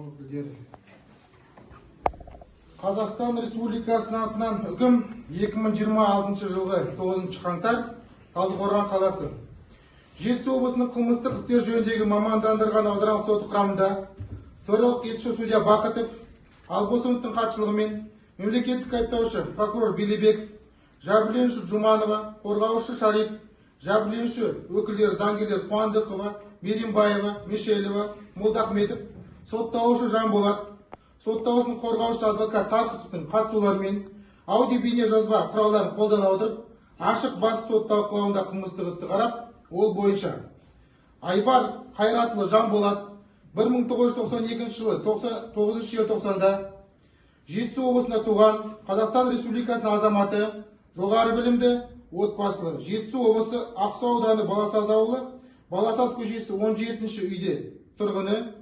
өкілдері. Қазақстан Республикасының атынан үкім 2026 жылғы 9 қаңтар Талдықорған қаласы. Жетісу облысының қылмыстық істер жөніндегі мамандандырылған аударған соты құрамында төралық етуші судья Бақытов, Албосыновтың хатшылығымен мемлекеттік айыптаушы прокурор Белебеков, жәбірленуші Жуманова, қорғаушы Шариф, жәбірленуші өкілдері заңгерлер Қуандықова, Меримбаева, Мешелева, Молдахметов, сотталушы Жанболат, сотталушының қорғаушы адвокат Сарқытовтың қатысуларымен аудио-бейне жазба құралдарын қолдана отырып, ашық бас сот талқылауында қылмыстық істі қарап, ол бойынша Айбар Қайратұлы Жанболат 1992 жылы 9 желтоқсанда Жетісу облысында туған Қазақстан Республикасының азаматы, жоғары білімді, отбасылы, Жетісу облысы Ақсу ауданы Баласаз ауылы, Баласаз көшесі 17-ші үйде тұрғыны,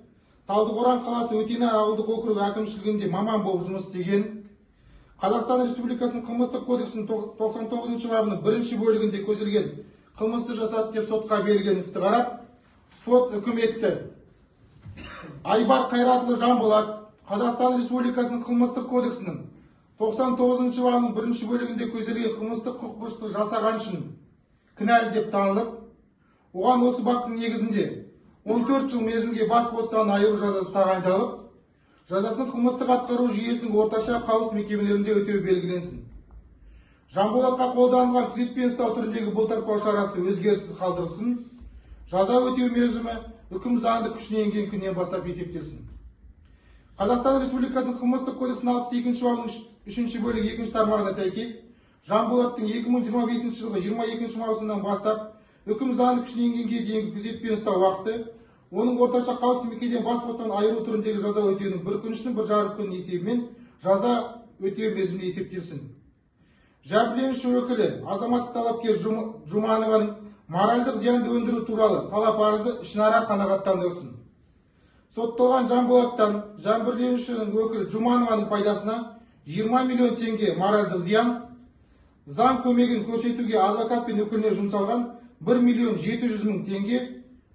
Талдықорған қаласы Өтена ауылдық округі әкімшілігінде маман болып жұмыс істеген, Қазақстан Республикасының қылмыстық кодексінің 99 бабының 1 бөлігінде көзделген қылмысты жасады деп сотқа берілген істі қарап, сот үкім етті. Айбар Қайратұлы Жанболат Қазақстан Республикасының қылмыстық кодексінің 99 бабының 1 бөлігінде көзделген қылмыстық құқық бұзушылық жасаған үшін кінәлі деп танылып, оған осы баптың негізінде 14 жыл мерзімге бас бостандығынан айыру жазасы тағайындалып, жазасын қылмыстық атқару жүйесінің орташа қауіпсіз мекемелерінде өтеу белгіленсін. Жанболатқа қолданылған күзетпен ұстау түріндегі бұлтартпау шарасы өзгеріссіз қалдырылсын. Жаза өтеу мерзімі үкім заңды күшіне енген күннен бастап есептелсін. Қазақстан Республикасының қылмыстық кодексінің 62 бабының 3 бөлігі 2 тармағына сәйкес Жанболаттың 2025 жылғы 22 маусымнан бастап үкім заңды күшіне енгенге дейінгі күзетпен ұстау уақыты, оның орташа қауіпсіз мекемеден бас бостандығынан айыру түріндегі жаза өтеудің 1 күн ішінің 1,5 күн есебімен жаза өтеу мерзімі есептелсін. Жәбірленуші өкілі азаматтық талапкер Жуманованың моральдық зиянды өндіру туралы талап арызы ішінара қанағаттандырылсын. Сотталған Жанболаттан жәбірленушінің өкілі Жуманованың пайдасына 20 миллион теңге моральдық зиян, заң көмегін көрсетуге адвокат пен өкіліне жұмсалған 1 миллион 700 мың теңге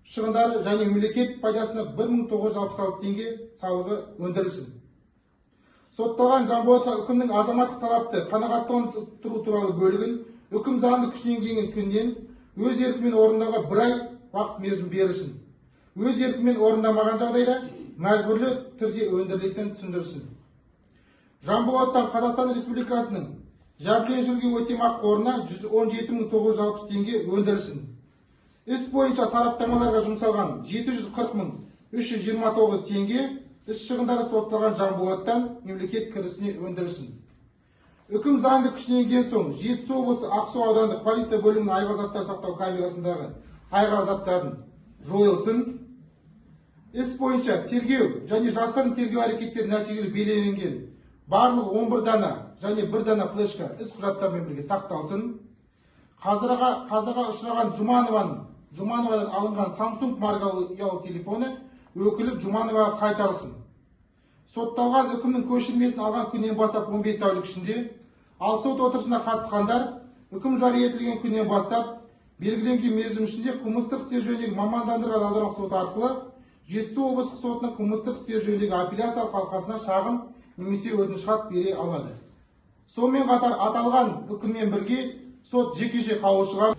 шығындары және мемлекет пайдасына 1966 теңге салығы өндірілсін. Сотталған Жанболатқа үкімнің азаматтық талапты қанағаттандыру туралы бөлігін үкім заңды күшіне енген күннен өз еркімен орындауға 1 ай уақыт мерзім берілсін. Өз еркімен орындамаған жағдайда мәжбүрлі түрде өндірілетінін түсіндірсін. Жанболаттан Қазақстан Республикасының жәбірленушіге өтемақы қорына 117.960 теңге өндірілсін. Іс бойынша сараптамаларға жұмсалған 740.329 теңге іс шығындары сотталған Жанболаттан мемлекет кірісіне өндірілсін. Үкім заңды күшіне енген соң Жетісу облысы Ақсу аудандық полиция бөлімінің айғақ заттар сақтау камерасындағы айғақ заттарын жойылсын. Іс бойынша тергеу және жасырын тергеу әрекеттері нәтижелі белгіленген барлығы 11 дана және 1 дана флешка іс құжаттармен бірге сақталсын. Қазаға ұшыраған Жуманованың алынған Samsung маркалы ұялы телефоны өкілі Жумановаға қайтарылсын. Сотталған үкімнің көшірмесін алған күннен бастап 15 тәулік ішінде, ал сот отырысына қатысқандар үкім жария етілген күннен бастап белгіленген мерзім ішінде қылмыстық істер жөніндегі мамандандырылған аударған сот арқылы Жетісу облыстық сотының қылмыстық істер жөніндегі апелляциялық алқасына шағым немесе өтініш хат бере алады. Сонымен қатар аталған үкіммен бірге сот жекеше қаулы шығарып